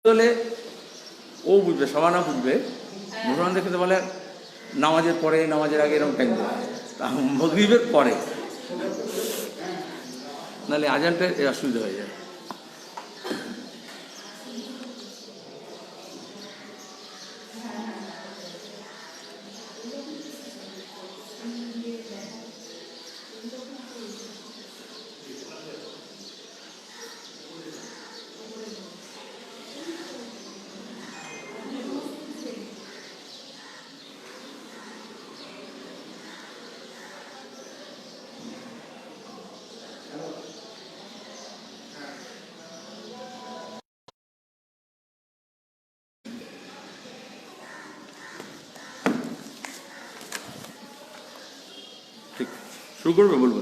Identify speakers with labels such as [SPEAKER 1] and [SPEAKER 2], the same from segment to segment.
[SPEAKER 1] হলে ও বুঝবে, সবানা বুঝবে। মুসলমানদের ক্ষেত্রে বলে নামাজের পরে, নামাজের আগে এরকম টাইম দেবে, মাগরিবের পরে, নাহলে আজানটা অসুবিধা হয়ে যায়। ঠিক, শুরু করবে? বলবো।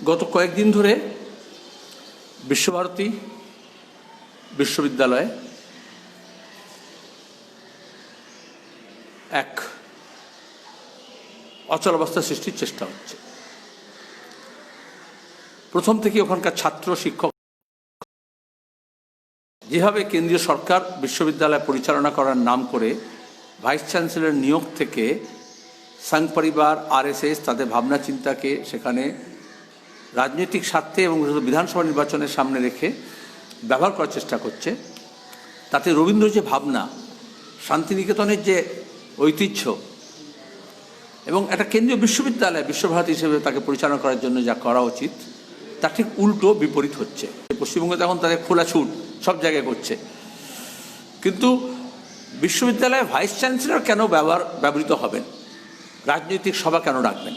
[SPEAKER 1] গত কয়েকদিন ধরে বিশ্বভারতী বিশ্ববিদ্যালয়ে এক অচলাবস্থা সৃষ্টির চেষ্টা হচ্ছে। প্রথম থেকে ওখানকার ছাত্র শিক্ষক যেভাবে কেন্দ্রীয় সরকার বিশ্ববিদ্যালয় পরিচালনা করার নাম করে ভাইস চ্যান্সেলর নিয়োগ থেকে সংঘ পরিবার, আরএসএস তাদের ভাবনা চিন্তাকে সেখানে রাজনৈতিক স্বার্থে এবং বিধানসভা নির্বাচনের সামনে রেখে ব্যবহার করার চেষ্টা করছে, তাতে রবীন্দ্র যে ভাবনা, শান্তিনিকেতনের যে ঐতিহ্য এবং একটা কেন্দ্রীয় বিশ্ববিদ্যালয় বিশ্বভারতী হিসেবে তাকে পরিচালনা করার জন্য যা করা উচিত তার ঠিক উল্টো বিপরীত হচ্ছে। পশ্চিমবঙ্গে তখন তাদের খোলা ছুট সব জায়গায় করছে, কিন্তু বিশ্ববিদ্যালয়ে ভাইস চ্যান্সেলর কেন ব্যবহৃত হবেন, রাজনৈতিক সভা কেন রাখবেন?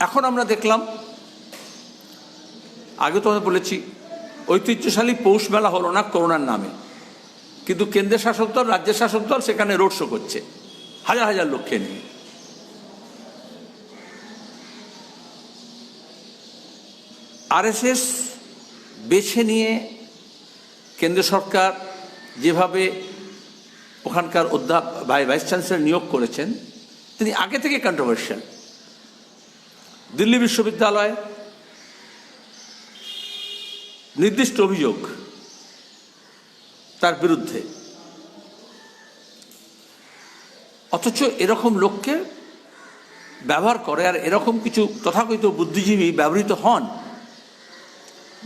[SPEAKER 1] এখন আমরা দেখলাম, আগে তো আমি বলেছি, ঐতিহ্যশালী পৌষ মেলা হলো না করোনার নামে, কিন্তু কেন্দ্রের শাসক দল, রাজ্যের শাসক দল সেখানে রোড শো করছে হাজার হাজার লোককে নিয়ে। আরএসএস বেছে নিয়ে কেন্দ্র সরকার যেভাবে ওখানকার ভাইস চ্যান্সেলর নিয়োগ করেছেন, তিনি আগে থেকে কন্ট্রোভার্সিয়াল। দিল্লি বিশ্ববিদ্যালয় নির্দিষ্ট অভিযোগ তার বিরুদ্ধে, অথচ এরকম লোককে ব্যবহার করে, আর এরকম কিছু তথাকথিত বুদ্ধিজীবী ব্যবহৃত হন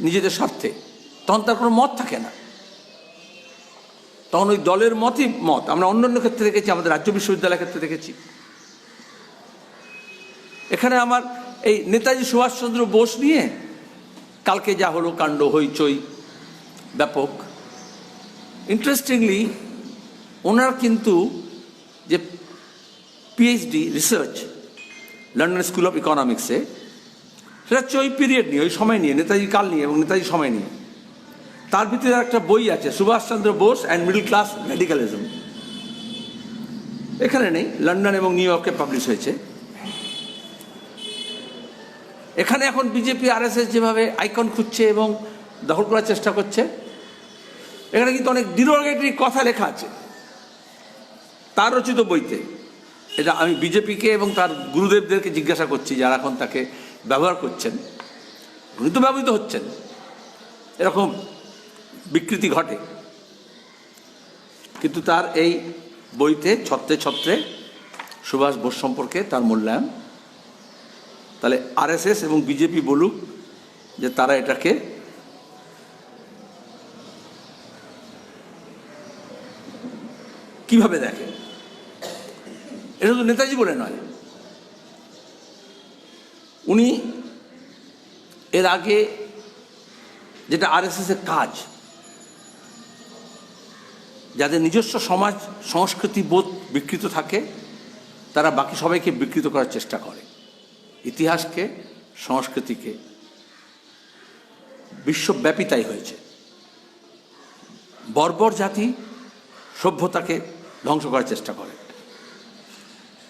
[SPEAKER 1] নিজেদের স্বার্থে, তখন তার কোনো মত থাকে না, তখন ওই দলের মতই মত। আমরা অন্যান্য ক্ষেত্রে দেখেছি, আমাদের রাজ্য বিশ্ববিদ্যালয়ের ক্ষেত্রে দেখেছি। এখানে আমার এই নেতাজি সুভাষচন্দ্র বোস নিয়ে কালকে যা হলো কাণ্ড, হইচই ব্যাপক। ইন্টারেস্টিংলি ওনার কিন্তু যে PhD research London school of ইকোনমিক্সে, সেটা হচ্ছে ওই পিরিয়ড নিয়ে, ওই সময় নিয়ে, নেতাজি কাল নিয়ে এবং নেতাজি সময় নিয়ে। তার ভিতরে একটা বই আছে, Subhas Chandra Bose and middle class radicalism. এখানে নেই, লন্ডন এবং নিউ ইয়র্কে পাবলিশ হয়েছে। এখানে এখন বিজেপি আরএসএস যেভাবে আইকন খুঁজছে এবং দখল করার চেষ্টা করছে, এখানে কিন্তু অনেক ডিরোগেটরি কথা লেখা আছে তার রচিত বইতে। এটা আমি বিজেপিকে এবং তার গুরুদেবদেরকে জিজ্ঞাসা করছি, যারা এখন তাকে ব্যবহার করছেন, উনি তো ব্যবহৃত হচ্ছেন, এরকম বিকৃতি ঘটে, কিন্তু তার এই বইতে ছত্রে ছত্রে সুভাষ বোস সম্পর্কে তার মূল্যায়ন। তাহলে আরএসএস এবং বিজেপি বলুক যে তারা এটাকে কিভাবে দেখে, এটা তো নেতাজি বলে নয়। উনি এর আগে যেটা আরএসএস এর কাজ, যাদের নিজস্ব সমাজ সংস্কৃতি বোধ বিকৃত থাকে, তারা বাকি সবাইকে বিকৃত করার চেষ্টা করে, ইতিহাসকে, সংস্কৃতিকে। বিশ্বব্যাপী তাই হয়েছে। বর্বর জাতি সভ্যতাকে ধ্বংস করার চেষ্টা করে,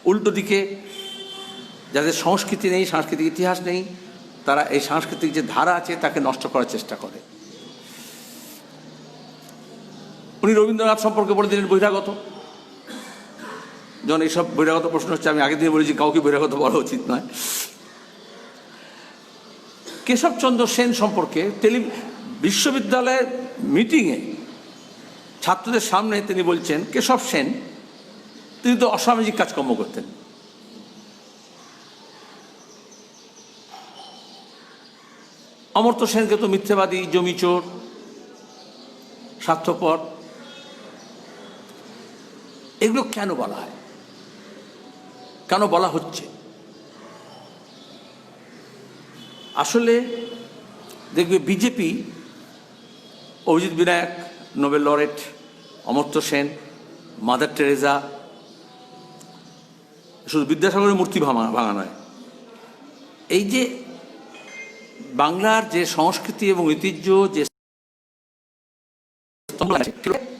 [SPEAKER 1] উল্টো দিকে যাদের সংস্কৃতি নেই, সাংস্কৃতিক ইতিহাস নেই, তারা এই সাংস্কৃতিক যে ধারা আছে তাকে নষ্ট করার চেষ্টা করে। উনি রবীন্দ্রনাথ সম্পর্কে বলে দিলেন বহিরাগত। যখন এইসব বহিরাগত প্রশ্ন হচ্ছে, আমি আগে দিয়ে বলেছি কাউকে বহিরাগত বলা উচিত নয়। কেশবচন্দ্র সেন সম্পর্কে বিশ্ববিদ্যালয়ের মিটিংয়ে ছাত্রদের সামনে তিনি বলছেন, কেশব সেন তিনি তো অসামাজিক কাজকর্ম করতেন। অমর্ত্য সেনকে তো মিথ্যেবাদী, জমিচোর, স্বার্থপর, এগুলো কেন বলা হয়, কেন বলা হচ্ছে? আসলে দেখবে BJP Abhijit Vinayak, Nobel laureate, Amartya Sen, mother Teresa, শুধু বিদ্যাসাগরের মূর্তি ভাঙা নয়, এই যে বাংলার যে সংস্কৃতি এবং ঐতিহ্য যে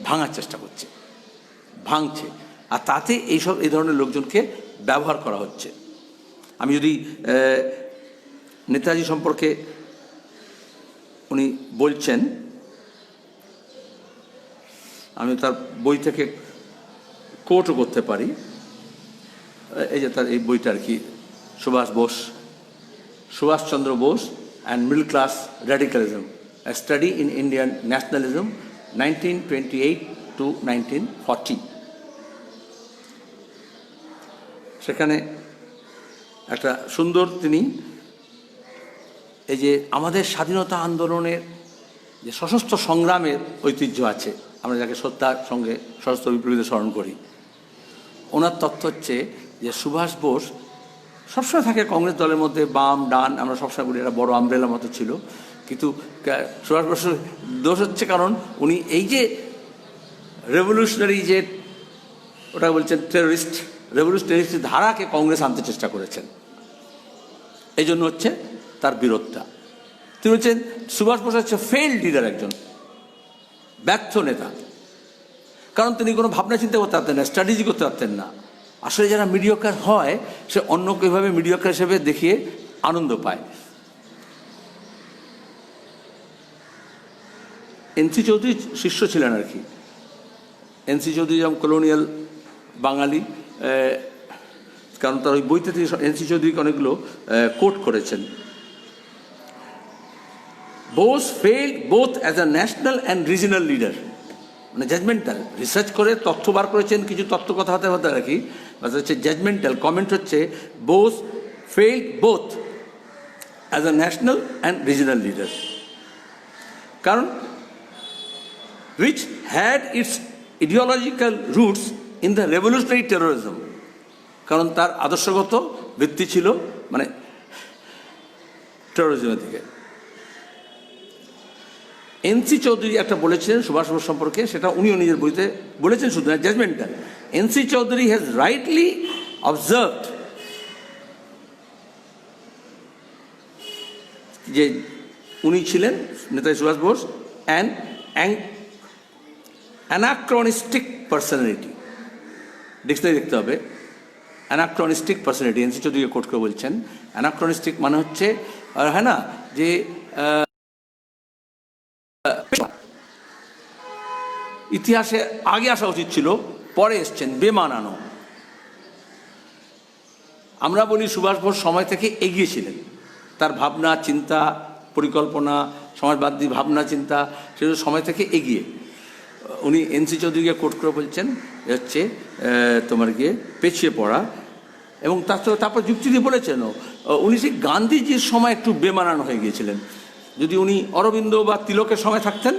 [SPEAKER 1] ভাঙার চেষ্টা করছে, ভাঙছে, আর তাতে এই ধরনের লোকজনকে ব্যবহার করা হচ্ছে। আমি যদি নেতাজি সম্পর্কে উনি বলছেন, আমি তার বই থেকে কোটও করতে পারি। এই যে তার এই বইটা আর কি, Subhash Chandra Bose and Middle Class Radicalism, a study in Indian nationalism 1928 to 1940। সেখানে একটা সুন্দর তিনি এই যে আমাদের স্বাধীনতা আন্দোলনের যে সশস্ত্র সংগ্রামের ঐতিহ্য আছে, আমরা যাকে শ্রদ্ধার সঙ্গে সশস্ত্র বিপ্লবীদের স্মরণ করি, ওনার তত্ত্ব হচ্ছে যে সুভাষ বোস সবসময় থাকে কংগ্রেস দলের মধ্যে, বাম ডান আমরা সবসময় বলি, একটা বড় আমব্রেলার মতো ছিল, কিন্তু সুভাষ বোসের দোষ হচ্ছে কারণ উনি এই যে রেভলিউশনারি যে ওটা বলছেন রেভলিউশনারি ধারাকে কংগ্রেস আনতে চেষ্টা করেছেন, এই জন্য হচ্ছে তার বিরোধটা। তিনি বলছেন সুভাষ বোস হচ্ছে ফেইল্ড লিডার, একজন ব্যর্থ নেতা, কারণ তিনি কোনো ভাবনা চিন্তা করতে পারতেন না, স্ট্র্যাটেজি করতে পারতেন না। আসলে যারা মিডিওকার হয় সে অন্যকে এভাবে মিডিওকার হিসেবে দেখিয়ে আনন্দ পায়। এনসি চৌধুরী শিষ্য ছিলেন আর কি। এনসি চৌধুরী যেমন কলোনিয়াল বাঙালি, কারণ তার ওই বইতে তিনি এনসি চৌধুরীকে অনেকগুলো কোট করেছেন। Bose failed both as a national and regional leader, মানে জাজমেন্টাল, রিসার্চ করে তথ্য বার করেছেন, কিছু তথ্য কথা হতে হতে রাখি, হচ্ছে জাজমেন্টাল কমেন্ট হচ্ছে Bose failed both as a national and regional leader, কারণ which had its ideological roots in the revolutionary terrorism, কারণ তার আদর্শগত ভিত্তি ছিল মানে টেরোরিজমের দিকে। এনসি চৌধুরী একটা বলেছিলেন সুভাষ বোস সম্পর্কে, সেটা উনিও নিজের বইতে বলেছেন, শুধু না judgemental. NC Chaudhuri has rightly observed যে উনি ছিলেন Netaji Subhas Bose anachronistic personality, dictionary দেখতে হবে, অ্যানাক্রনিস্টিক পার্সোনালিটি। এনসি চৌধুরীকে কোট করে বলছেন অ্যানাক্রনিস্টিক মানে হচ্ছে, হ্যাঁ না, যে ইতিহাসে আগে আসা উচিত ছিল, পরে এসছেন, বেমানানো। আমরা বলি সুভাষ বোস সময় থেকে এগিয়েছিলেন, তার ভাবনা চিন্তা পরিকল্পনা, সমাজবাদী ভাবনা চিন্তা, সেগুলো সময় থেকে এগিয়ে। উনি এনসি চৌধুরীকে কোট করে বলছেন হচ্ছে তোমার গিয়ে পেছিয়ে পড়া, এবং তারপর যুক্তি দিয়ে বলেছেন উনি সেই গান্ধীজির সময় একটু বেমানানো হয়ে গিয়েছিলেন। যদি উনি অরবিন্দ বা তিলকের সময় থাকতেন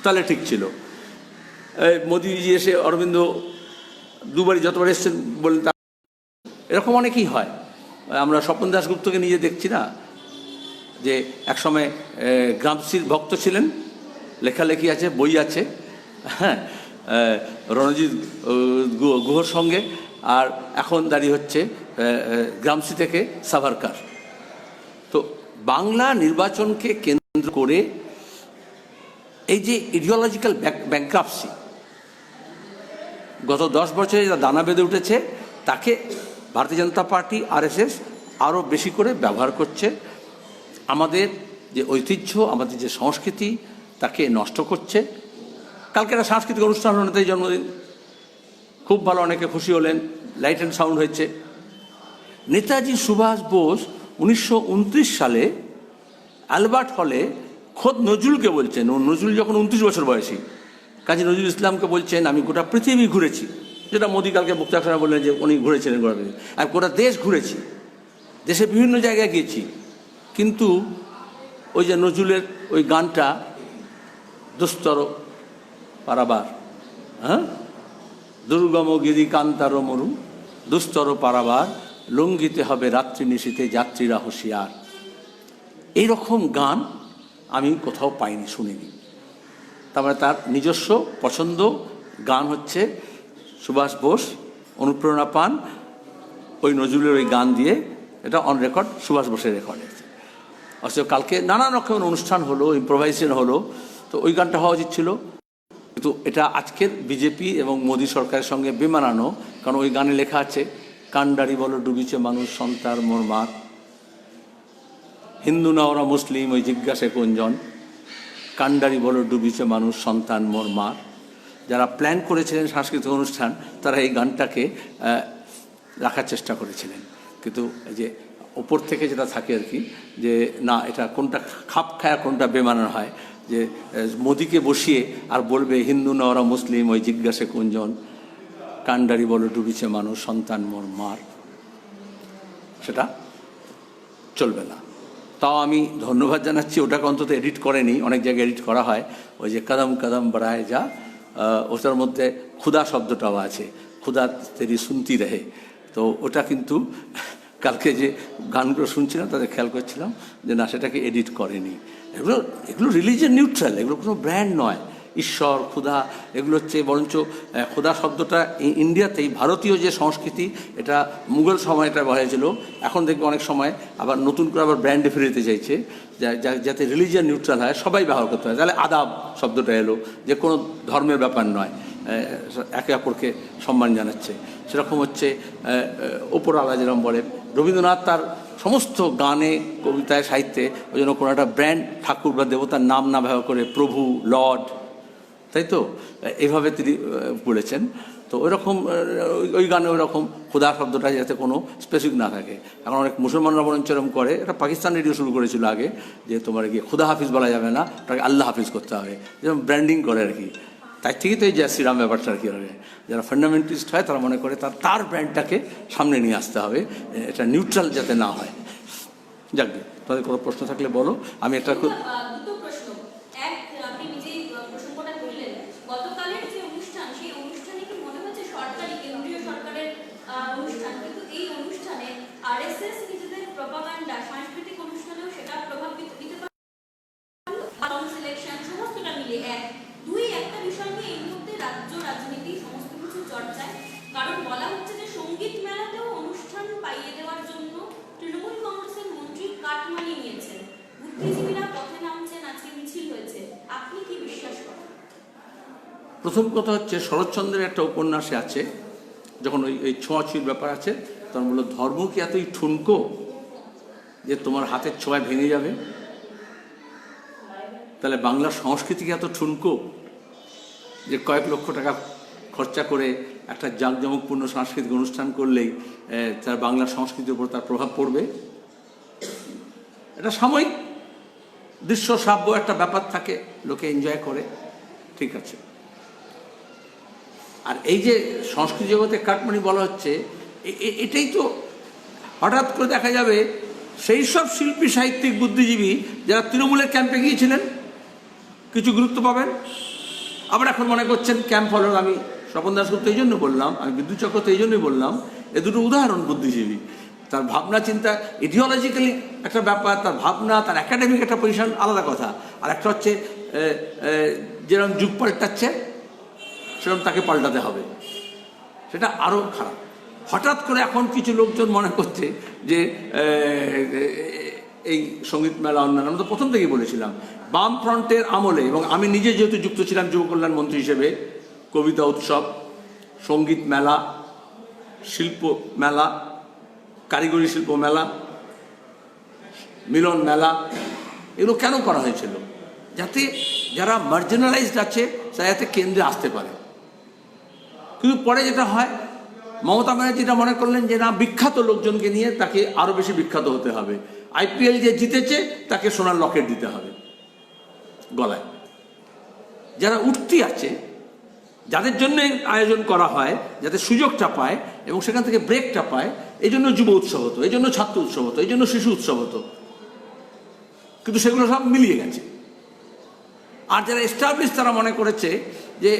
[SPEAKER 1] তাহলে ঠিক ছিল। মোদিজি এসে অরবিন্দ দুবারই যতবার এসছেন বললেন, এরকম অনেকেই হয়। আমরা স্বপন দাশগুপ্তকে নিজে দেখছি না, যে একসময় গ্রামসির ভক্ত ছিলেন, লেখালেখি আছে, বই আছে, হ্যাঁ, রণজিৎ গুহর সঙ্গে, আর এখন দাঁড়িয়ে হচ্ছে গ্রামসি থেকে সাভারকার। তো বাংলা নির্বাচনকে কেন্দ্র করে এই যে ইডিওলজিক্যাল ব্যাংক্রাপসি গত 10 বছরে যা দানা বেঁধে উঠেছে, তাকে ভারতীয় জনতা পার্টি আরএসএস আরও বেশি করে ব্যবহার করছে, আমাদের যে ঐতিহ্য, আমাদের যে সংস্কৃতি তাকে নষ্ট করছে। কালকে একটা সাংস্কৃতিক অনুষ্ঠান হলো, নেতাজির জন্মদিন, খুব ভালো, অনেকে খুশি হলেন, লাইট অ্যান্ড সাউন্ড হয়েছে। নেতাজি সুভাষ বোস 1929 সালে অ্যালবার্ট হলে খোদ নজরুলকে বলছেন, ও নজরুল যখন 29 বছর বয়সী, কাজী নজরুল ইসলামকে বলছেন আমি গোটা পৃথিবী ঘুরেছি, যেটা মোদী কালকে বক্তৃতা বললেন যে উনি ঘুরেছিলেন গোটা পৃথিবী, আর গোটা দেশ ঘুরেছি, দেশে বিভিন্ন জায়গায় গিয়েছি। কিন্তু ওই যে নজরুলের ওই গানটা, দুস্তর পারাবার, হ্যাঁ, দুর্গম গিরি কান্তার মরু, দুস্তর পারাবার, লঙ্ঘিতে হবে রাত্রি নিশীতে যাত্রীরা হুঁশিয়ার, এইরকম গান আমি কোথাও পাইনি, শুনিনি। তারপরে তার নিজস্ব পছন্দ গান হচ্ছে সুভাষ বোস অনুপ্রেরণা পান ওই নজরুলের ওই গান দিয়ে, এটা অন রেকর্ড, সুভাষ বোসের রেকর্ড আছে। অথচ কালকে নানান রকমের অনুষ্ঠান হলো, ইম্প্রোভাইজেশন হলো, তো ওই গানটা হওয়া উচিত ছিল। কিন্তু এটা আজকের বিজেপি এবং মোদী সরকারের সঙ্গে বেমানানো, কারণ ওই গানে লেখা আছে কান্ডারি বলো ডুবিছে মানুষ সন্তার মোর মার, হিন্দু না ওরা মুসলিম ওই জিজ্ঞাসে কোনজন, কান্ডারি বলো ডুবিছে মানুষ সন্তান মোর মার। যারা প্ল্যান করেছিলেন সাংস্কৃতিক অনুষ্ঠান, তারা এই গানটাকে রাখার চেষ্টা করেছিলেন, কিন্তু যে ওপর থেকে যেটা থাকে আর কি, যে না এটা কোনটা খাপ খায় কোনটা বেমানানো হয়, যে মোদিকে বসিয়ে আর বলবে হিন্দু না ওরা মুসলিম ওই জিজ্ঞাসে কোনজন, কান্ডারি বলো ডুবিছে মানুষ সন্তান মোর মার, সেটা চলবে না। তাও আমি ধন্যবাদ জানাচ্ছি, ওটাকে অন্তত এডিট করেনি, অনেক জায়গায় এডিট করা হয়, ওই যে কদম কদম বাড়ায় যা, ওটার মধ্যে ক্ষুধা শব্দটাও আছে, ক্ষুধা তেরি শুনতি রহে, তো ওটা কিন্তু কালকে যে গানগুলো শুনছিলাম তাদের খেয়াল করছিলাম যে না, সেটাকে এডিট করেনি। এগুলো রিলিজিয়ান নিউট্রাল, এগুলো কোনো ব্র্যান্ড নয়। ঈশ্বর, ক্ষুধা, এগুলো হচ্ছে বরঞ্চ ক্ষুধা শব্দটা ইন্ডিয়াতেই, ভারতীয় যে সংস্কৃতি, এটা মুঘল সময় এটা হয়েছিল, এখন দেখবে অনেক সময় আবার নতুন করে আবার ব্র্যান্ডে ফিরে যেতে চাইছে, যাতে রিলিজিয়ান নিউট্রাল হয়, সবাই ব্যবহার করতে হয়। তাহলে আদাব শব্দটা এলো, যে কোনো ধর্মের ব্যাপার নয়, একে অপরকে সম্মান জানাচ্ছে। সেরকম হচ্ছে ওপরওয়ালা যেরকম বলে, রবীন্দ্রনাথ তার সমস্ত গানে, কবিতায়, সাহিত্যে ওই জন্য কোনো একটা ব্র্যান্ড ঠাকুর বা দেবতার নাম না ব্যবহার করে প্রভু, লর্ড, তাই তো, এইভাবে তিনি বলেছেন। তো ওই রকম ওই গানে ওই রকম খোদা শব্দটা যাতে কোনো স্পেসিফিক না থাকে। এখন অনেক মুসলমানরা বরঞ্চ এরকম করে, এটা পাকিস্তান রেডিও শুরু করেছিল আগে, যে তোমার গিয়ে খুদা হাফিজ বলা যাবে না, ওটাকে আল্লাহ হাফিজ করতে হবে, যেমন ব্র্যান্ডিং করে আর কি। তাই থেকেই তো এই জয় শ্রীরাম ব্যাপারটা আর কি হবে, যারা ফান্ডামেন্টালিস্ট হয় তারা মনে করে তার ব্র্যান্ডটাকে সামনে নিয়ে আসতে হবে, এটা নিউট্রাল যাতে না হয়। যাক, তাদের কোনো প্রশ্ন থাকলে বলো। আমি একটা
[SPEAKER 2] কারণ বলা হচ্ছে যে সঙ্গীত মেলাতেও অনুষ্ঠান পাইয়ে দেওয়ার জন্য তৃণমূল কংগ্রেসের মন্ত্রী কাটমানি নিয়েছেন, বুদ্ধিজীবীরা পথে নামছেন, আজকে মিছিল হয়েছে, আপনি কি বিশ্বাস করেন?
[SPEAKER 1] প্রথম কথা হচ্ছে শরৎচন্দ্রের একটা উপন্যাসে আছে, যখন ওই ছোঁয়াছুঁয়ির ব্যাপার আছে, তখন বললো ধর্ম কি এতই ঠুনকো যে তোমার হাতের ছোঁয়ায় ভেঙে যাবে? তাহলে বাংলার সংস্কৃতি কি এত ঠুনকো যে কয়েক লক্ষ টাকা খরচা করে একটা জাঁকজমকপূর্ণ সাংস্কৃতিক অনুষ্ঠান করলেই তার বাংলার সংস্কৃতির উপর তার প্রভাব পড়বে? এটা সাময়িক দৃশ্য শ্রাব্য একটা ব্যাপার থাকে, লোকে এনজয় করে, ঠিক আছে। আর এই যে সংস্কৃতি জগতে কাটমানি বলা হচ্ছে, এটাই তো হঠাৎ করে দেখা যাবে সেই সব শিল্পী, সাহিত্যিক, বুদ্ধিজীবী যারা তৃণমূলের ক্যাম্পে গিয়েছিলেন কিছু গুরুত্ব পাবেন। আবার এখন মনে করছেন ক্যাম্প হলো, আমি স্বপন দাশগুপ্ত এই জন্য বললাম, আমি বিদ্যুৎ চক্রবর্তী এই জন্যই বললাম, এ দুটো উদাহরণ বুদ্ধিজীবী, তার ভাবনা চিন্তা ইডিওলজিক্যালি একটা ব্যাপার, তার ভাবনা, তার একাডেমিক একটা পজিশন আলাদা কথা, আর একটা হচ্ছে যেরকম যুগ পাল্টাচ্ছে সেরকম তাকে পাল্টাতে হবে, সেটা আরও খারাপ। হঠাৎ করে এখন কিছু লোকজন মনে করছে যে এই সঙ্গীত মেলা অন্যান্য, আমরা তো প্রথম থেকেই বলেছিলাম বামফ্রন্টের আমলে, এবং আমি নিজে যেহেতু যুক্ত ছিলাম যুব কল্যাণ মন্ত্রী হিসেবে, কবিতা উৎসব, সঙ্গীত মেলা, শিল্প মেলা, কারিগরি শিল্প মেলা, মিলন মেলা, এগুলো কেন করা হয়েছিল? যাতে যারা মার্জিনালাইজড আছে তারা যাতে কেন্দ্রে আসতে পারে। কিন্তু পরে যেটা হয়, মমতা ব্যানার্জিটা মনে করলেন যে না, বিখ্যাত লোকজনকে নিয়ে তাকে আরও বেশি বিখ্যাত হতে হবে। IPL যে জিতেছে তাকে সোনার লকেট দিতে হবে গলায়। যারা উঠতি আছে, যাদের জন্য আয়োজন করা হয়, যাতে সুযোগটা পায় এবং সেখান থেকে ব্রেকটা পায়, এই জন্য যুব উৎসব হতো, এই জন্য ছাত্র উৎসব হতো, এই জন্য শিশু উৎসব হতো। কিন্তু সেগুলো সব মিলিয়ে গেছে। আর যারা এস্টাবলিশ তারা মনে করেছে যে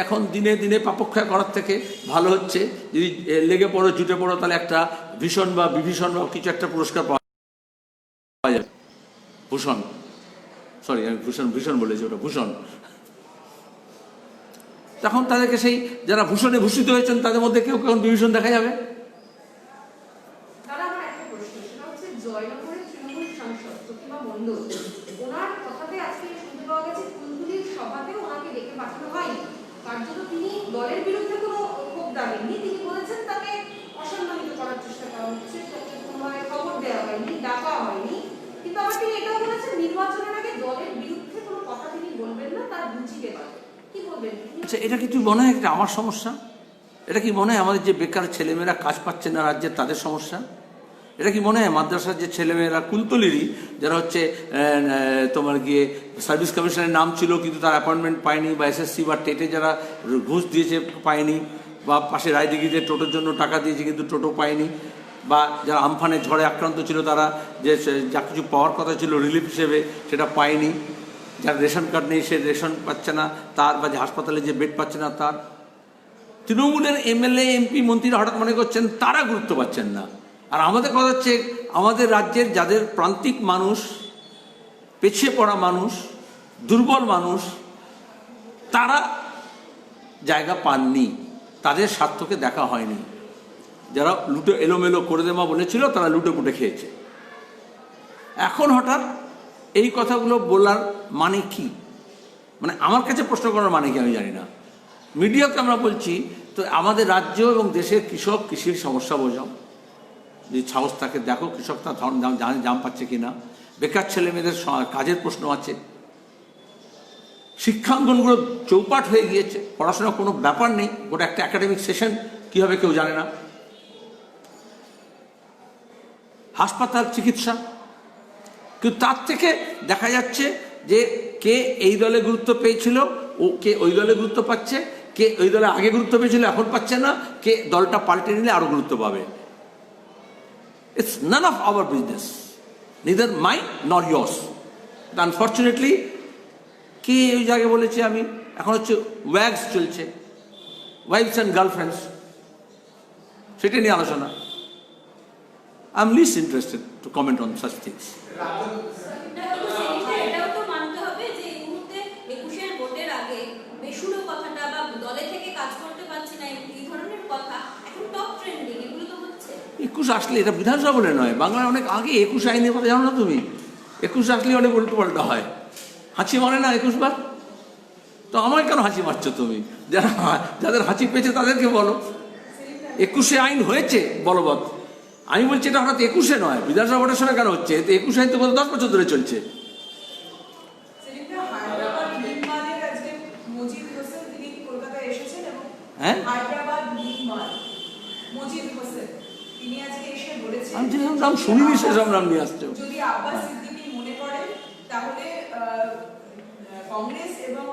[SPEAKER 1] এখন দিনে দিনে পাপক্ষয় করার থেকে ভালো হচ্ছে যদি লেগে পড়ো, জুটে পড়ো, তাহলে একটা ভীষণ বা বিভীষণ বা কিছু একটা পুরস্কার পাওয়া যাবে। ভূষণ, সরি আমি ভীষণ বলেছি, ওটা ভূষণ। তখন তাদেরকে সেই যারা ভূষণে ভূষিত হয়েছেন তাদের মধ্যে কেউ কেউ বিভীষণ দেখা যাবে।
[SPEAKER 3] জয়নগরের তৃণমূল সাংসদ প্রতিমা মণ্ডল, ওনার কথাতে আজকে শুনতে পাওয়া গেছে কুলতলির সভাতেও ওনাকে ডেকে পাঠানো হয়নি। তার জন্য তিনি দলের বিরুদ্ধে কোনো ক্ষোভ দাঁড়েননি, তিনি বলেছেন তাকে অসম্মানিত করার চেষ্টা করা হচ্ছে, তাকে কোনোভাবে খবর দেওয়া হয়নি, ডাকা হয়নি। কিন্তু আবার তিনি এটাও বলেছেন নির্বাচনের আগে দলের বিরুদ্ধে কোনো কথা তিনি বলবেন না, তার বুঝিতে পারে। কি বলবেন?
[SPEAKER 1] আচ্ছা, এটা কি তুই মনে হয় একটা আমার সমস্যা? এটা কি মনে হয় আমাদের যে বেকার ছেলেমেয়েরা কাজ পাচ্ছে না রাজ্যের তাদের সমস্যা? এটা কি মনে হয় মাদ্রাসার যে ছেলেমেয়েরা কুলতলিরই যারা হচ্ছে তোমার গিয়ে সার্ভিস কমিশনের নাম ছিল কিন্তু তার অ্যাপয়েন্টমেন্ট পায়নি, বা SSC বা টেটে যারা ঘুষ দিয়েছে পায়নি, বা পাশে রায়দিঘিতে টোটোর জন্য টাকা দিয়েছে কিন্তু টোটো পায়নি, বা যারা আমফানের ঝড়ে আক্রান্ত ছিল তারা যে যা কিছু পাওয়ার কথা ছিল রিলিফ হিসেবে সেটা পায়নি, যার রেশন কার্ড নেই সে রেশন পাচ্ছে না তার, বা যে হাসপাতালে যে বেড পাচ্ছে না তার, তৃণমূলের MLA MP মন্ত্রীরা হঠাৎ মনে করছেন তারা গুরুত্ব পাচ্ছেন না। আর আমাদের কথা হচ্ছে আমাদের রাজ্যের যাদের প্রান্তিক মানুষ, পিছিয়ে পড়া মানুষ, দুর্বল মানুষ, তারা জায়গা পাননি, তাদের স্বার্থকে দেখা হয়নি। যারা লুটে এলোমেলো করে দেওয়া বলেছিল তারা লুটে পুটে খেয়েছে। এখন হঠাৎ এই কথাগুলো বলার মানে কি? মানে আমার কাছে প্রশ্ন করার মানে কি আমি জানি না। মিডিয়াকে আমরা বলছি তো আমাদের রাজ্য এবং দেশের কৃষক কৃষির সমস্যা বোঝাও, যে সাহস তাকে দেখো কৃষক তার দাম পাচ্ছে কিনা, বেকার ছেলে মেয়েদের কাজের প্রশ্ন আছে, শিক্ষাঙ্গনগুলো চৌপাট হয়ে গিয়েছে, পড়াশোনার কোনো ব্যাপার নেই, গোটা একটা একাডেমিক সেশন কী হবে কেউ জানে না, হাসপাতাল চিকিৎসা। কিন্তু তার থেকে দেখা যাচ্ছে যে কে এই দলে গুরুত্ব পেয়েছিল, ও কে ওই দলে গুরুত্ব পাচ্ছে, কে ওই দলে আগে গুরুত্ব পেয়েছিল এখন পাচ্ছে না, কে দলটা পাল্টে নিলে আরও গুরুত্ব পাবে। It's none of our business, neither mine nor yours. But unfortunately, কে ওই জায়গায় বলেছি আমি, এখন হচ্ছে ওয়্যাগস চলছে, ওয়াইফস অ্যান্ড গার্লফ্রেন্ডস, সেটা নিয়ে আলোচনা। I am least interested to comment on such things.
[SPEAKER 2] এটাও তো মানতে হবে যে এই মুহূর্তে 21-এর ভোটের আগে বেসুরো কথাটা বা দলে থেকে কাজ করতে পারছি না এই ধরনের কথা এখন টপ ট্রেন্ডিং, এগুলো তো হচ্ছে।
[SPEAKER 1] 21 আসলে এটা বিধানসভা বলে নয়, বাংলায় অনেক আগে 21 আইনের কথা জানো না তুমি? 21 আসলে অনেক উল্টো পাল্টা হয়, হাঁচি মারে না 21 বার। তো আমায় কেন হাঁচি মারছো তুমি? যাদের হাঁচি পেয়েছে তাদেরকে বলো। 21-এ আইন হয়েছে বলবৎ, আমি বলছি এটা হঠাৎ 21-এ নয়, বিধানসভা ভোটের সময় কেন হচ্ছে? তো 21 আইন তো 10 বছর ধরে চলছে। হ্যাঁ, আমি যেসব নাম শুনিনি সেসব নাম নিয়ে আসছো।
[SPEAKER 4] যদি আব্বাস সিদ্দিকী মনে করেন তাহলে কংগ্রেস এবং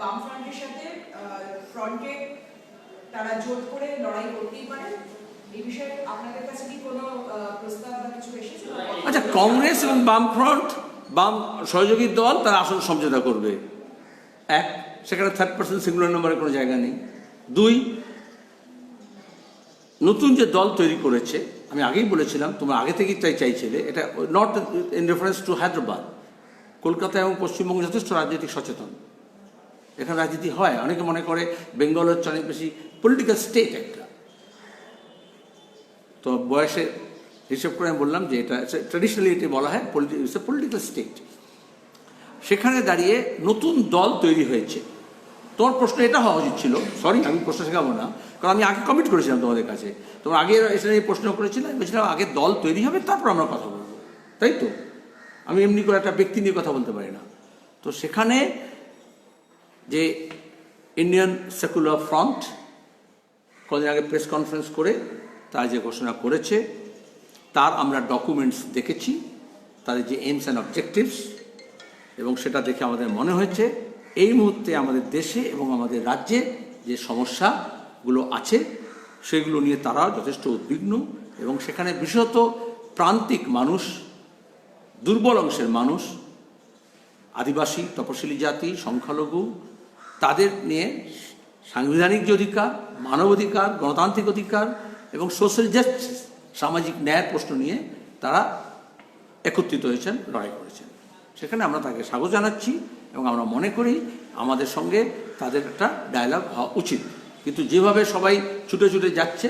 [SPEAKER 4] বামফ্রন্টের সাথে ফ্রন্টে তারা জোট করে লড়াই করতেই পারেন। এই বিষয়ে আপনাদের কাছে কি কোনো প্রস্তাব বা কিছু এসেছে?
[SPEAKER 1] আচ্ছা, কংগ্রেস এবং বামফ্রন্ট, বাম সহযোগী দল তারা আসন সমঝোতা করবে। এক, সেখানে থার্ড পার্সন সিঙ্গুলার নম্বরের কোনো জায়গা নেই। দুই, নতুন যে দল তৈরি করেছে, আমি আগেই বলেছিলাম, তোমরা আগে থেকেই তাই চাইছিলে, এটা not in reference to Hyderabad, Kolkata এবং পশ্চিমবঙ্গ যথেষ্ট রাজনৈতিক সচেতন, এখানে রাজনীতি হয়। অনেকে মনে করে বেঙ্গল হচ্ছে অনেক বেশি পলিটিক্যাল স্টেট একটা। তো বয়সের হিসেব করে আমি বললাম যে এটা ট্র্যাডিশনালি এটি বলা হয় পলিটিক্যাল স্টেট। সেখানে দাঁড়িয়ে নতুন দল তৈরি হয়েছে তোমার প্রশ্ন এটা হওয়া উচিত ছিল, সরি আমি প্রশ্ন শেখাবো না, কারণ আমি আগে কমিট করেছিলাম তোমাদের কাছে, তোমরা আগে এসে নিয়ে প্রশ্ন করেছিলে, আমি বলছিলাম আগে দল তৈরি হবে তারপর আমরা কথা বলবো, তাই তো? আমি এমনি করে একটা ব্যক্তি নিয়ে কথা বলতে পারি না। তো সেখানে যে ইন্ডিয়ান সেকুলার ফ্রন্ট কদিন আগে প্রেস কনফারেন্স করে তারা যে ঘোষণা করেছে তার আমরা ডকুমেন্টস দেখেছি, তাদের যে এইমস অ্যান্ড অবজেক্টিভস, এবং সেটা দেখে আমাদের মনে হয়েছে এই মুহূর্তে আমাদের দেশে এবং আমাদের রাজ্যে যে সমস্যাগুলো আছে সেগুলো নিয়ে তারা যথেষ্ট উদ্বিগ্ন, এবং সেখানে বিশেষত প্রান্তিক মানুষ, দুর্বল অংশের মানুষ, আদিবাসী, তপশিলি জাতি, সংখ্যালঘু, তাদের নিয়ে সাংবিধানিক যে অধিকার, মানবাধিকার, গণতান্ত্রিক অধিকার এবং সোশ্যাল জাস্টিস, সামাজিক ন্যায় প্রশ্ন নিয়ে তারা একত্রিত হয়েছেন, লড়াই করেছেন। সেখানে আমরা তাকে স্বাগত জানাচ্ছি এবং আমরা মনে করি আমাদের সঙ্গে তাদের একটা ডায়ালগ হওয়া উচিত। কিন্তু যেভাবে সবাই ছুটে ছুটে যাচ্ছে,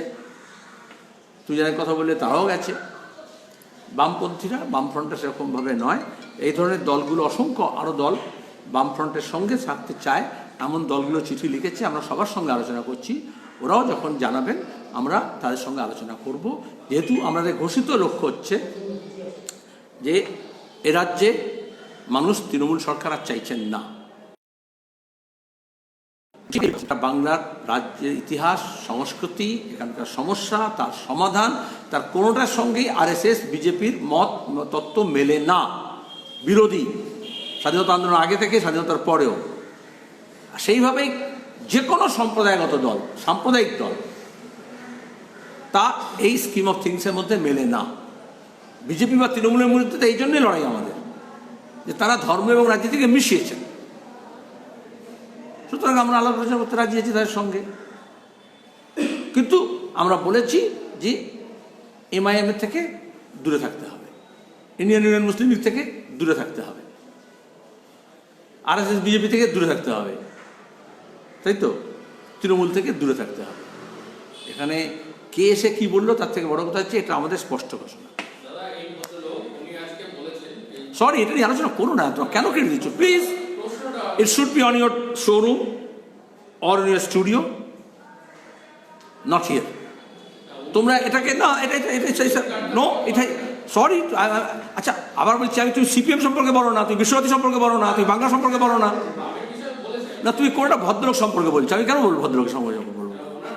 [SPEAKER 1] তুই যারা কথা বললে তারাও গেছে, বামপন্থীরা, বামফ্রন্টটা সেরকমভাবে নয়, এই ধরনের দলগুলো অসংখ্য আরও দল বামফ্রন্টের সঙ্গে থাকতে চায়, এমন দলগুলো চিঠি লিখেছে, আমরা সবার সঙ্গে আলোচনা করছি, ওরাও যখন জানাবেন আমরা তাদের সঙ্গে আলোচনা করব। যেহেতু আমাদের ঘোষিত লক্ষ্য হচ্ছে যে এ রাজ্যে মানুষ তৃণমূল সরকার আর চাইছেন না। বাংলার রাজ্যের ইতিহাস, সংস্কৃতি, এখানকার সমস্যা, তার সমাধান, তার কোনোটার সঙ্গেই আরএসএস বিজেপির তত্ত্ব মেলে না, বিরোধী, স্বাধীনতা আন্দোলন আগে থেকে, স্বাধীনতার পরেও। সেইভাবেই যে কোনো সম্প্রদায়গত দল, সাম্প্রদায়িক দল, তা এই স্কিম অফ থিংসের মধ্যে মেলে না। বিজেপি বা তৃণমূলের মধ্যে তো এই জন্যই লড়াই আমাদের, যে তারা ধর্ম এবং রাজনীতিকে মিশিয়েছেন। সুতরাং আমরা আলোচনা করতে রাজি আছি তাদের সঙ্গে, কিন্তু আমরা বলেছি যে এমআইএম এর থেকে দূরে থাকতে হবে, ইন্ডিয়ান ইউনিয়ন মুসলিম লীগ থেকে দূরে থাকতে হবে, আরএসএস বিজেপি থেকে দূরে থাকতে হবে, তাই তো? তৃণমূল থেকে দূরে থাকতে হবে। এখানে কে এসে কি বললো তার থেকে বড় কথা হচ্ছে এটা আমাদের স্পষ্ট ঘোষণা। সরি, এটা নিয়ে আলোচনা করো না, তোমরা কেন কেটে দিচ্ছ? Please, it should be on your showroom or in your studio, not here. তোমরা এটাকে না, এটা নো, এটাই সরি। আচ্ছা, আবার বলছি আমি, তুমি সিপিএম সম্পর্কে বলো না, তুমি বিশ্বভারতী সম্পর্কে বলো না, তুমি বাংলা সম্পর্কে বলো না, না তুমি কোনটা ভদ্রলোক সম্পর্কে বলছো, আমি কেন বলবো ভদ্রলোক সম্পর্কে বলবো?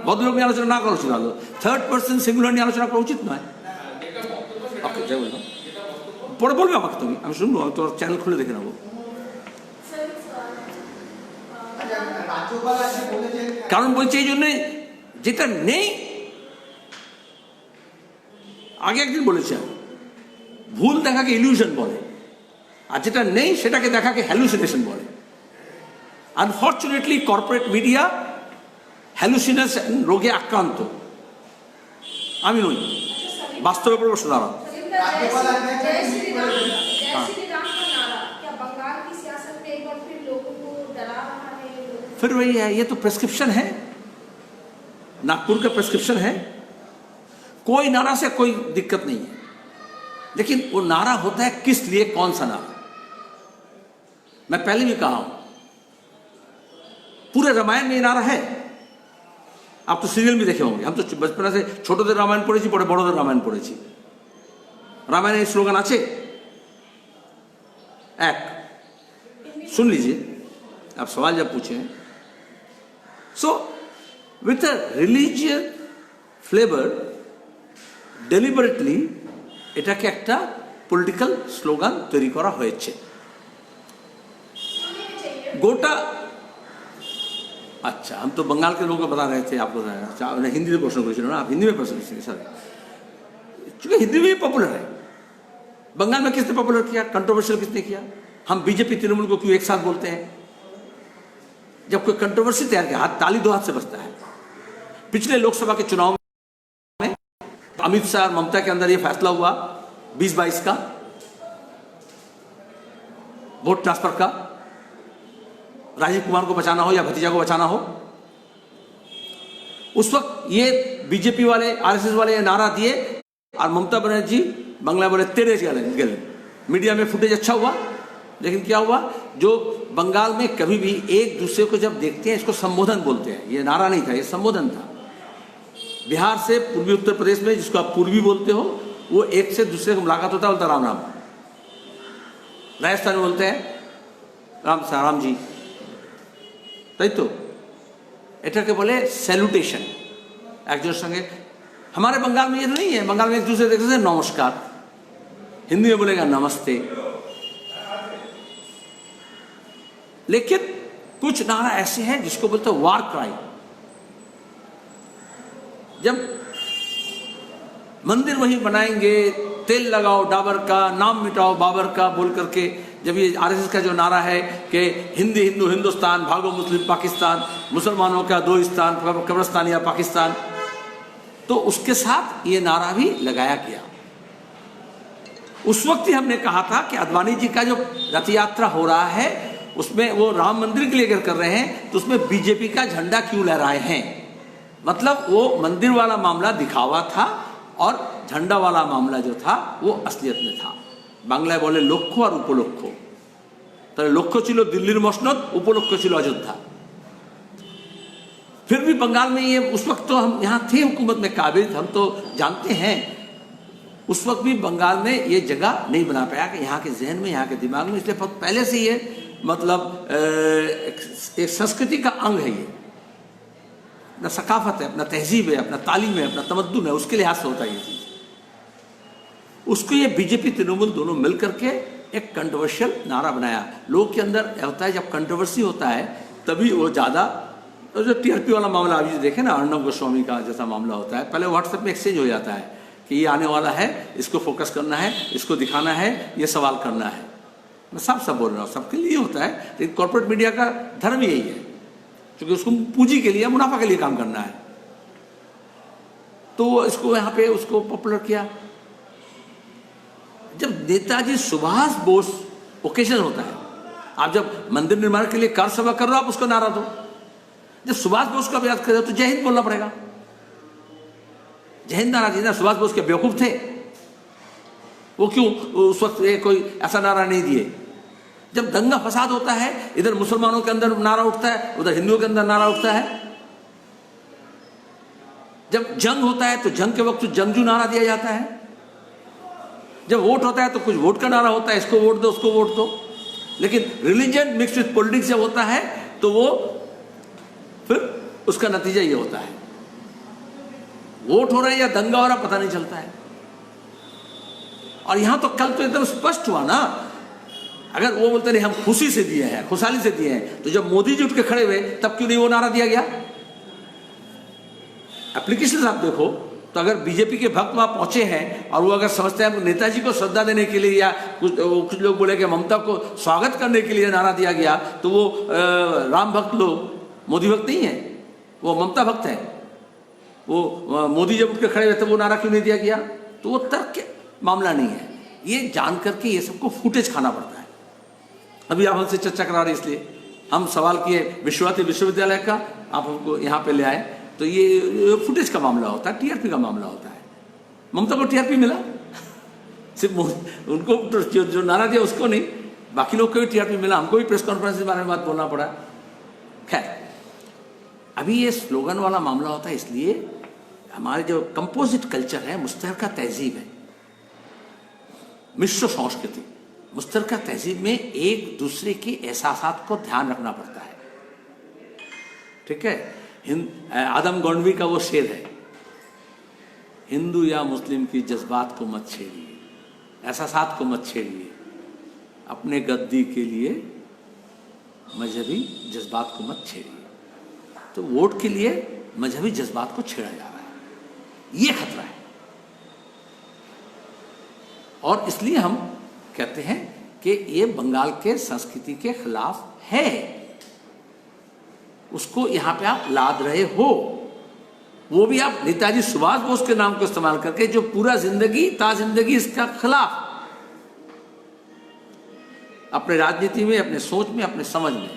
[SPEAKER 1] ভদ্রলোক নিয়ে আলোচনা না করা উচিত, আলো থার্ড পার্সন সিঙ্গুলার নিয়ে আলোচনা করা উচিত নয়। ওকে, যাই বললাম, পরে বলবে আমাকে, তুমি, আমি শুনবো, আমি তোমার চ্যানেল খুলে দেখে নেবো। কারণ বলছে এই জন্যে যেটা নেই, আগে একদিন বলেছে ভুল দেখাকে ইলিউশন বলে, আর যেটা নেই সেটাকে দেখাকে হ্যালুসিনেশন বলে। আনফর্চুনেটলি কর্পোরেট মিডিয়া হ্যালুসিনেশন রোগে আক্রান্ত, আমি নই, বাস্তবে প্রশ্ন দাঁড়াও। फिर वही है, ये तो प्रेस्क्रिप्शन है, नागपुर का प्रेस्क्रिप्शन है, कोई नारा से कोई दिक्कत नहीं है, लेकिन वो नारा होता है किस लिए, कौन सा नारा। मैं पहले भी कहा हूं, पूरे रामायण में ये नारा है, आप तो सीरियल भी देखे होंगे, हम तो बचपन से छोटोদের रामायण पढ़ेছি, পরে বড়দের রামায়ণ পড়েছি। रामायण स्लोगन আছে एक, सुन लीजिए, आप सवाल जब पूछे। So, with a religious flavor, deliberately এটাকে একটা পলিটিক্যাল স্লোগান তৈরি করা হয়েছে। गोटा, अच्छा, हम तो बंगाल के लोगों को बता रहे थे आपको, हिंदी में प्रश्न करें ना, आप हिंदी में प्रश्न करें सर, चूंकि हिंदी में पॉपुलर है। बंगाल में किसने पॉपुलर किया, कंट्रोवर्शियल किसने किया? हम बीजेपी तृणमूल को क्यों एक साथ बोलते हैं? जब कोई कंट्रोवर्सी तैयार किया, हाथ ताली दो हाथ से बजता है। पिछले लोकसभा के चुनाव में अमित शाह और ममता के अंदर यह फैसला हुआ 2022 का वोट ट्रांसफर का, राजीव कुमार को बचाना हो या भतीजा को बचाना हो, उस वक्त ये बीजेपी वाले, आरएसएस वाले ये नारा दिए, और ममता बनर्जी बांग्ला बोले तेरे गेलें। मीडिया में फुटेज अच्छा हुआ, लेकिन क्या हुआ, जो बंगाल में कभी भी एक दूसरे को जब देखते हैं, इसको संबोधन बोलते हैं, ये नारा नहीं था, ये संबोधन था। बिहार से पूर्वी उत्तर प्रदेश में, जिसको आप पूर्वी बोलते हो, वो एक से दूसरे को मुलाकात होता है, बोलता राम राम। राजस्थान में बोलते हैं राम जी, তাই তো, এটাকে বলে স্যালুটেশন একজনের সঙ্গে। हमारे बंगाल में ये नहीं है, बंगाल में एक दूसरे देखते हैं नमस्कार, हिंदी में बोलेगा नमस्ते। लेकिन कुछ नारा ऐसे हैं जिसको बोलते हैं वार क्राई। जब मंदिर वहीं बनाएंगे, तेल लगाओ डाबर का, नाम मिटाओ बाबर का बोल करके, जब ये आरएसएस का जो नारा है कि हिंदी हिंदू हिंदुस्तान, भागो मुस्लिम पाकिस्तान, मुसलमानों का दो स्थान, कब्रिस्तान या पाकिस्तान, तो उसके साथ ये नारा भी लगाया गया। उस वक्त ही हमने कहा था कि अडवाणी जी का जो रथ यात्रा हो रहा है, उसमें वो राम मंदिर के लिए अगर कर रहे हैं तो उसमें बीजेपी का झंडा क्यों लहराए हैं। मतलब वो मंदिर वाला मामला दिखावा था और झंडा वाला मामला जो था वो असलियत में था। बांग्लाয় বলে লক্ষ্য আর উপলক্ষ, তাহলে লক্ষ্য ছিল दिल्लीर मसनद, उपलक्ष्य ছিল अयोध्या। फिर भी बंगाल में ये, उस वक्त तो हम यहाँ थे हुकूमत में काबिज, हम तो जानते हैं, उस वक्त भी बंगाल में ये जगह नहीं बना पाया कि यहाँ के जहन में, यहाँ के दिमाग में, इसलिए पहले से ये मतलब एक संस्कृति का अंग है, ये अपना सकाफत है, अपना तहजीब है, अपना तालीम है, अपना तमद्दुन है, उसके लिहाज से होता है ये चीज़। उसको ये बीजेपी तृणमूल दोनों मिल करके एक कंट्रोवर्शियल नारा बनाया। लोगों के अंदर होता है, जब कंट्रोवर्सी होता है तभी वो ज़्यादा, तो जो टीआरपी वाला मामला अभी देखें ना, अर्णब गोस्वामी का जैसा मामला होता है, पहले व्हाट्सएप में एक्सचेंज हो जाता है कि ये आने वाला है, इसको फोकस करना है, इसको दिखाना है, ये सवाल करना है। मैं सब बोल रहा हूँ, सबके लिए होता है, लेकिन कॉर्पोरेट मीडिया का धर्म यही है, क्योंकि उसको पूंजी के लिए, मुनाफा के लिए काम करना है। तो इसको यहाँ पे उसको पॉपुलर किया। जब नेताजी सुभाष बोस ओकेजन होता है, आप जब मंदिर निर्माण के लिए कार सभा कर रहे हो, आप उसको नारा दो। जब सुभाष बोस का याद करें तो जय हिंद बोलना पड़ेगा। जय हिंद नारा दीजिए ना। सुभाष बोस के बेवकूफ थे, वो क्यों उस वक्त कोई ऐसा नारा नहीं दिए। जब दंगा फसाद होता है, इधर मुसलमानों के अंदर नारा उठता है, उधर हिंदुओं के अंदर नारा उठता है। जब जंग होता है तो जंग के वक्त जंगजू नारा दिया जाता है। जब वोट होता है तो कुछ वोट का नारा होता है, इसको वोट दो, उसको वोट दो। लेकिन रिलीजन मिक्स विथ पॉलिटिक्स जब होता है तो वो फिर उसका नतीजा ये होता है, वोट हो रहा है या दंगा हो रहा पता नहीं चलता है। और यहां तो कल तो एकदम स्पष्ट हुआ ना, अगर वो बोलते नहीं हम खुशी से दिए हैं, खुशहाली से दिए हैं, तो जब मोदी जी उठ के खड़े हुए तब क्यों नहीं वो नारा दिया गया। एप्लीकेशन आप देखो तो अगर बीजेपी के भक्त वहां पहुंचे हैं और वो अगर समझते हैं नेताजी को श्रद्धा देने के लिए, या कुछ लोग बोले कि ममता को स्वागत करने के लिए नारा दिया गया, तो वो राम भक्त लोग मोदी भक्त नहीं है, वो ममता भक्त है। वो मोदी जब उठ के खड़े हुए तब वो नारा क्यों नहीं दिया गया। तो वो तर्क मामला नहीं है, ये जान करके ये सबको फुटेज खाना पड़ता है। अभी आप हमसे चर्चा करा रहे, इसलिए हम सवाल किए विश्वविद्यालय का, आप हमको यहाँ पे ले आए, तो ये फुटेज का मामला होता है, टीआरपी का मामला होता है। ममता को टीआरपी मिला, सिर्फ उनको जो नारा दिया उसको नहीं, बाकी लोग को भी टीआरपी मिला। हमको भी प्रेस कॉन्फ्रेंस के बारे में बात बोलना पड़ा। खैर, अभी ये स्लोगन वाला मामला होता है, इसलिए हमारे जो कंपोजिट कल्चर है, मुश्तरका तहजीब है, मिश्र संस्कृति, मुश्तरका तहजीब में एक दूसरे के एहसासात को ध्यान रखना पड़ता है। ठीक है, आदम गौंडवी का वो शेर है, हिंदू या मुस्लिम की जज्बात को मत छेड़िए, एहसासात को मत छेड़िए, अपने गद्दी के लिए मजहबी जज्बात को मत छेड़िए। तो वोट के लिए मजहबी जज्बात को छेड़ा जा रहा है, ये खतरा है। और इसलिए हम कहते हैं कि ये बंगाल के संस्कृति के खिलाफ है। उसको यहां पे आप लाद रहे हो, वो भी आप नेताजी सुभाष बोस के नाम को इस्तेमाल करके, जो पूरा जिंदगी जिंदगी इसका खिलाफ, अपने राजनीति में, अपने सोच में, अपने समझ में।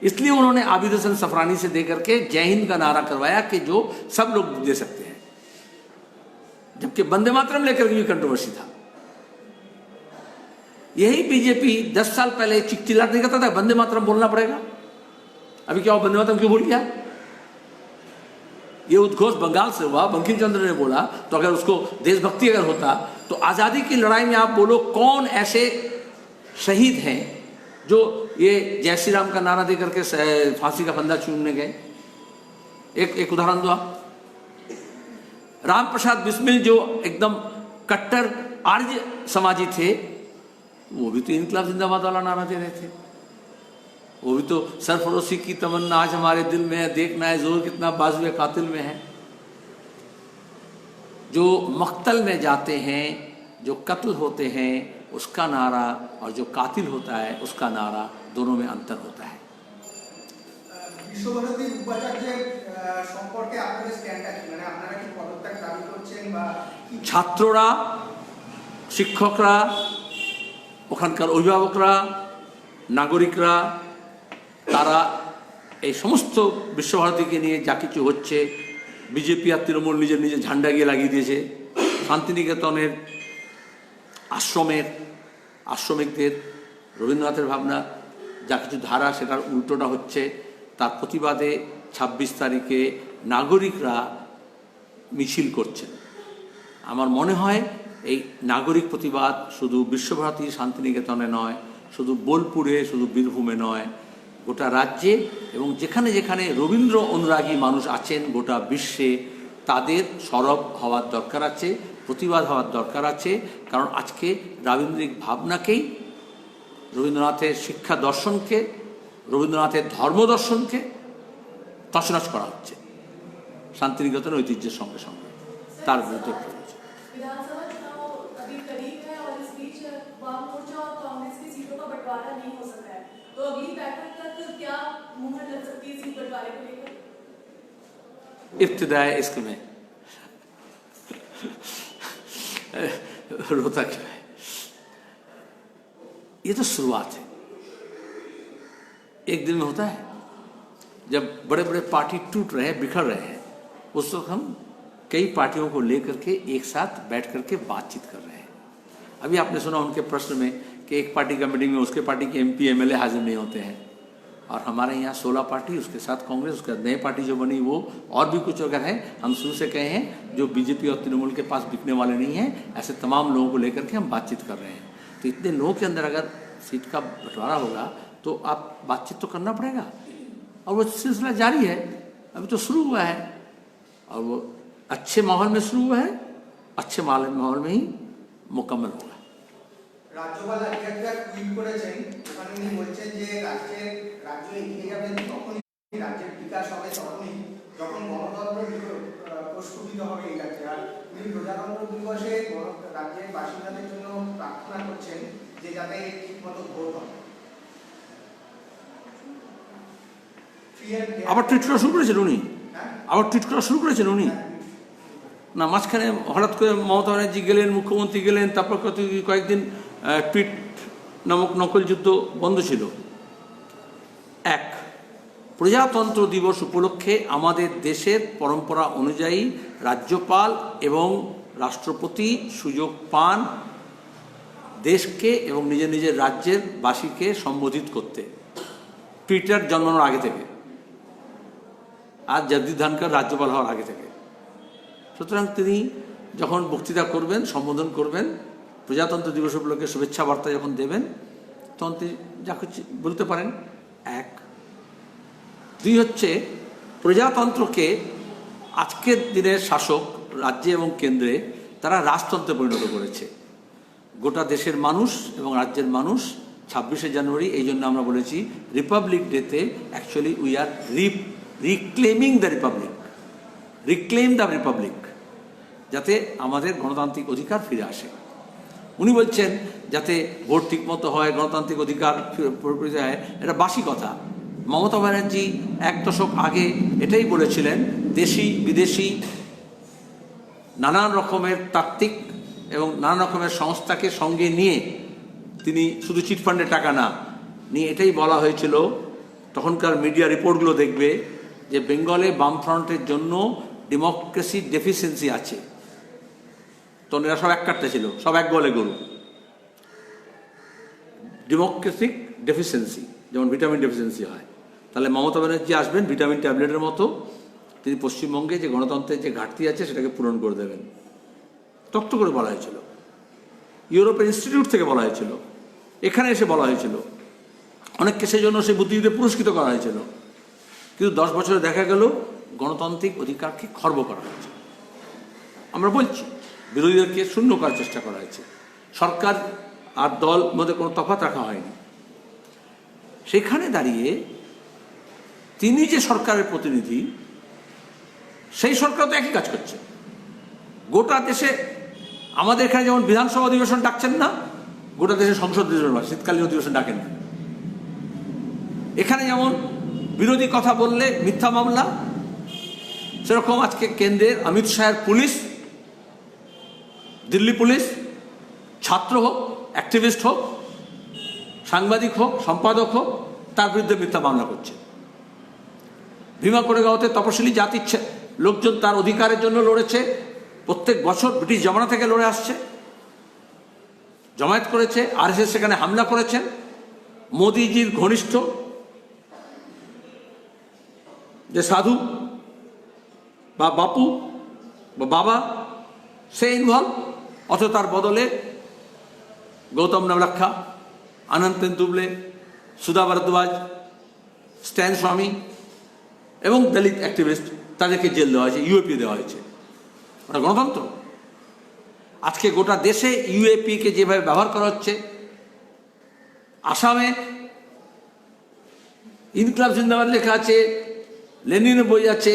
[SPEAKER 1] इसलिए उन्होंने आबिद हसन सफरानी से देकर के जय हिंद का नारा करवाया कि जो सब लोग दे सकते हैं, जबकि वंदे मातरम लेकर के भी कंट्रोवर्सी था। यही बीजेपी 10 साल पहले चिल्लाते कहता था वंदे मातरम बोलना पड़ेगा, अभी क्या वंदे मातरम क्यों बोल गया? ये उद्घोष बंगाल से हुआ, बंकिम चंद्र ने बोला, तो अगर उसको देशभक्ति अगर होता तो आज़ादी की लड़ाई में आप बोलो कौन ऐसे शहीद हैं जो ये जय श्री राम का नारा दे करके फांसी का फंदा चूमने गए? एक उदाहरण दो आप। राम प्रसाद बिस्मिल जो एकदम कट्टर आर्य समाजी थे, वो भी तो इनकलाब जिंदाबाद वाला नारा दे रहे थे। वो भी तो सरफरोशी की तमन्ना आज हमारे दिल में है, देखना है जोर कितना बाजुए कातिल में है। जो मक्तल में जाते हैं, जो कत्ल होते हैं, उसका नारा और जो कातिल होता है उसका नारा, दोनों में अंतर होता है।
[SPEAKER 5] বিশ্বভারতী উপাচার্যের সম্পর্কে আপনাদের স্ট্যান্ডটা কি, মানে আপনারা কি পদত্যাগ দাবি করছেন বা
[SPEAKER 1] ছাত্ররা, শিক্ষকরা, ওখানকার অভিভাবকরা, নাগরিকরা, তারা এই সমস্ত বিশ্বভারতীকে নিয়ে যা কিছু হচ্ছে, বিজেপি আর তৃণমূল নিজের নিজের ঝান্ডা গিয়ে লাগিয়ে দিয়েছে, শান্তিনিকেতনের আশ্রমিকদের রবীন্দ্রনাথের ভাবনা যা কিছু ধারা সেটার উল্টোটা হচ্ছে, তার প্রতিবাদে 26 তারিখে নাগরিকরা মিছিল করছেন। আমার মনে হয় এই নাগরিক প্রতিবাদ শুধু বিশ্বভারতী শান্তিনিকেতনে নয়, শুধু বোলপুরে, শুধু বীরভূমে নয়, গোটা রাজ্যে এবং যেখানে যেখানে রবীন্দ্র অনুরাগী মানুষ আছেন গোটা বিশ্বে, তাদের সরব হওয়ার দরকার আছে, প্রতিবাদ হওয়ার দরকার আছে। কারণ আজকে রাবীন্দ্রিক ভাবনাকেই, রবীন্দ্রনাথের শিক্ষা দর্শনকে, রবীন্দ্রনাথের ধর্মদর্শনকে তছনছ করা হচ্ছে শান্তিনিকেতনের ঐতিহ্যের সঙ্গে সঙ্গে, তার বিরুদ্ধে।
[SPEAKER 6] विधानसभा चुनाव अभी करीब है और इस बीच वाम मोर्चा और कांग्रेस की सीटों का बंटवारा नहीं हो सका है, तो अगली बैठक तक क्या मूवमेंट लग सकती है सीट बंटवारे को लेकर?
[SPEAKER 1] इब्तिदाए इश्क में रोता क्यों है? ये तो शुरुआत है, एक दिन में होता है। जब बड़े बड़े पार्टी टूट रहे हैं, बिखर रहे हैं, उस वक्त हम कई पार्टियों को लेकर के एक साथ बैठ करके बातचीत कर रहे हैं। अभी आपने सुना उनके प्रश्न में कि एक पार्टी का मीटिंग में उसके पार्टी के MP MLA हाजिर नहीं होते हैं, और हमारे यहाँ 16 पार्टी, उसके साथ कांग्रेस, उसके नई पार्टी जो बनी वो, और भी कुछ अगर है, हम शुरू से कहे हैं जो बीजेपी और तृणमूल के पास बिकने वाले नहीं हैं, ऐसे तमाम लोगों को लेकर के हम बातचीत कर रहे हैं। तो इतने लोगों के अंदर अगर सीट का बंटवारा होगा तो आप बातचीत तो करना पड़ेगा, और वो सिलसिला जारी है, अभी तो शुरू हुआ है, और वो अच्छे माहौल में शुरू हुआ है, अच्छे माहौल में ही मुकम्मल होगा।
[SPEAKER 5] রাজ্যপাল আজকে একটা টুইট করেছেন, ওখানে উনি বলছেন যে রাজ্য এগিয়ে যাবে তখনই, রাজ্যের বিকাশ হবে তখনই যখন গণতন্ত্র প্রস্ফুটিত হবে এই রাজ্যে। আর উনি প্রজাতন্ত্র দিবসে রাজ্যের বাসিন্দাদের জন্য প্রার্থনা করছেন যে যাতে ঠিকমতো ভোট হয়।
[SPEAKER 1] আবার টুইট করা শুরু করেছেন উনি, আবার টুইট করা শুরু করেছেন উনি না, মাঝখানে হঠাৎ করে মমতা ব্যানার্জি গেলেন, মুখ্যমন্ত্রী গেলেন, তারপর কয়েকদিন টুইট নামক নকল যুদ্ধ বন্ধ ছিল। এক, প্রজাতন্ত্র দিবস উপলক্ষে আমাদের দেশের পরম্পরা অনুযায়ী রাজ্যপাল এবং রাষ্ট্রপতি সুযোগ পান দেশকে এবং নিজের নিজের রাজ্যের বাসীকে সম্বোধিত করতে, টুইটার জন্মানোর আগে থেকে, আর জগদীপ ধনকর রাজ্যপাল হওয়ার আগে থেকে। সুতরাং তিনি যখন বক্তৃতা করবেন, সম্বোধন করবেন, প্রজাতন্ত্র দিবস উপলক্ষে শুভেচ্ছা বার্তা যখন দেবেন, তখন তিনি যা কিছু বলতে পারেন। এক, দুই হচ্ছে প্রজাতন্ত্রকে আজকের দিনের শাসক রাজ্যে এবং কেন্দ্রে তারা রাজতন্ত্রে পরিণত করেছে। গোটা দেশের মানুষ এবং রাজ্যের মানুষ 26শে জানুয়ারি এই জন্য আমরা বলেছি রিপাবলিক ডেতে actually we are রিক্লেমিং the Republic, reclaim the Republic, যাতে আমাদের গণতান্ত্রিক অধিকার ফিরে আসে। উনি বলছেন যাতে ভোট ঠিকমতো হয়, গণতান্ত্রিক অধিকার ফিরে হয়, এটা বাসি কথা। মমতা ব্যানার্জি 1 দশক আগে এটাই বলেছিলেন, দেশি বিদেশি নানান রকমের তাত্ত্বিক এবং নানান রকমের সংস্থাকে সঙ্গে নিয়ে, তিনি শুধু চিটফান্ডের টাকা না নিয়ে, এটাই বলা হয়েছিল। তখনকার মিডিয়া রিপোর্টগুলো দেখবে যে বেঙ্গলে বামফ্রন্টের জন্য ডেমোক্রেসি ডেফিসিয়েন্সি আছে, তো এরা সব এক কাটতে ছিল, সব এক গলে গরু। ডেমোক্রেটিক ডেফিসিয়েন্সি, যেমন ভিটামিন ডেফিসিয়েন্সি হয়, তাহলে মমতা ব্যানার্জি আসবেন ভিটামিন ট্যাবলেটের মতো, তিনি পশ্চিমবঙ্গে যে গণতন্ত্রের যে ঘাটতি আছে সেটাকে পূরণ করে দেবেন। তত্ত্ব করে বলা হয়েছিল, ইউরোপের ইনস্টিটিউট থেকে বলা হয়েছিল, এখানে এসে বলা হয়েছিল, অনেককে সেই জন্য সেই বুদ্ধিতে পুরস্কৃত করা হয়েছিল। কিন্তু 10 বছরে দেখা গেল গণতান্ত্রিক অধিকারকে খর্ব করা হয়েছে। আমরা বলছি বিরোধীদেরকে শূন্য করার চেষ্টা করা হয়েছে, সরকার আর দল মধ্যে কোনো তফাৎ রাখা হয়নি। সেখানে দাঁড়িয়ে তিনি যে সরকারের প্রতিনিধি, সেই সরকার তো একই কাজ করছে। গোটা দেশে আমাদের এখানে যেমন বিধানসভা অধিবেশন ডাকছেন না, গোটা দেশে সংসদ অধিবেশন, শীতকালীন অধিবেশন ডাকেন না। এখানে যেমন বিরোধী কথা বললে মিথ্যা মামলা, সেরকম আজকে কেন্দ্রের অমিত শাহের পুলিশ, দিল্লি পুলিশ, ছাত্র হোক, অ্যাক্টিভিস্ট হোক, সাংবাদিক হোক, সম্পাদক হোক, তার বিরুদ্ধে মিথ্যা মামলা করছে। ভীমা কোরেগাঁওতে তপশিলি জাতির লোকজন তার অধিকারের জন্য লড়েছে, প্রত্যেক বছর ব্রিটিশ জমানা থেকে লড়ে আসছে, জমায়েত করেছে, আরএসএস সেখানে হামলা করেছেন। মোদিজির ঘনিষ্ঠ যে সাধু বা বাপু বা বাবা, সে ইনভলভ, অথচ তার বদলে গৌতম নবলখা, আনন্দ তেন্তুবলে, সুধা ভরদ্বাজ, স্ট্যান স্বামী এবং দলিত অ্যাক্টিভিস্ট, তাদেরকে জেল দেওয়া হয়েছে, ইউএপি দেওয়া হয়েছে। ওটা গণতন্ত্র? আজকে গোটা দেশে ইউএপিকে যেভাবে ব্যবহার করা হচ্ছে, আসামে ইনকলাব জিন্দাবাদ লেখা আছে, লেনিনের বই আছে,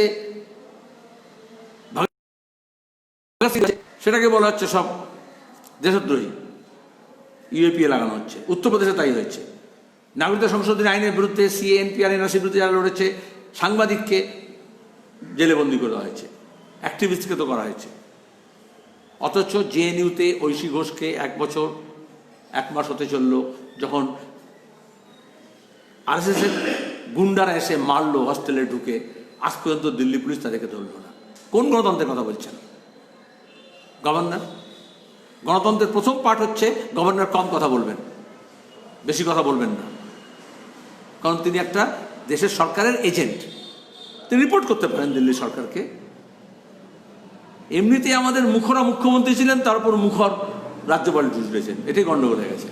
[SPEAKER 1] সেটাকে বলা হচ্ছে সব দেশদ্রোহী, ইউএপি লাগানো হচ্ছে। উত্তরপ্রদেশে তাই হয়েছে। নাগরিকতা সংশোধনী আইনের বিরুদ্ধে সিএনপিআর এনআরসির বিরুদ্ধে যারা লড়েছে, সাংবাদিককে জেলে বন্দি করা হয়েছে, অ্যাক্টিভিস্টকে তো করা হয়েছে। অথচ জেএনইউতে ঐশী ঘোষকে 1 বছর 1 মাস হতে চলল, যখন আরএসএসের গুন্ডারা এসে মারলো হস্টেলে ঢুকে, আজ পর্যন্ত দিল্লি পুলিশ তাদেরকে ধরল না। কোন গণতন্ত্রের কথা বলছেন? গভর্নর, গণতন্ত্রের প্রথম পার্ট হচ্ছে গভর্নর কম কথা বলবেন, বেশি কথা বলবেন না, কারণ তিনি একটা দেশের সরকারের এজেন্ট, তিনি রিপোর্ট করতে পারেন দিল্লি সরকারকে। এমনিতেই আমাদের মুখরা মুখ্যমন্ত্রী ছিলেন, তার উপর মুখর রাজ্যপাল ঢুকেছেন, এটাই গন্ডগোল হয়ে গেছে।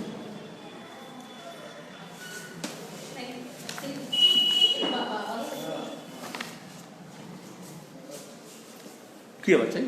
[SPEAKER 1] কি হচ্ছে?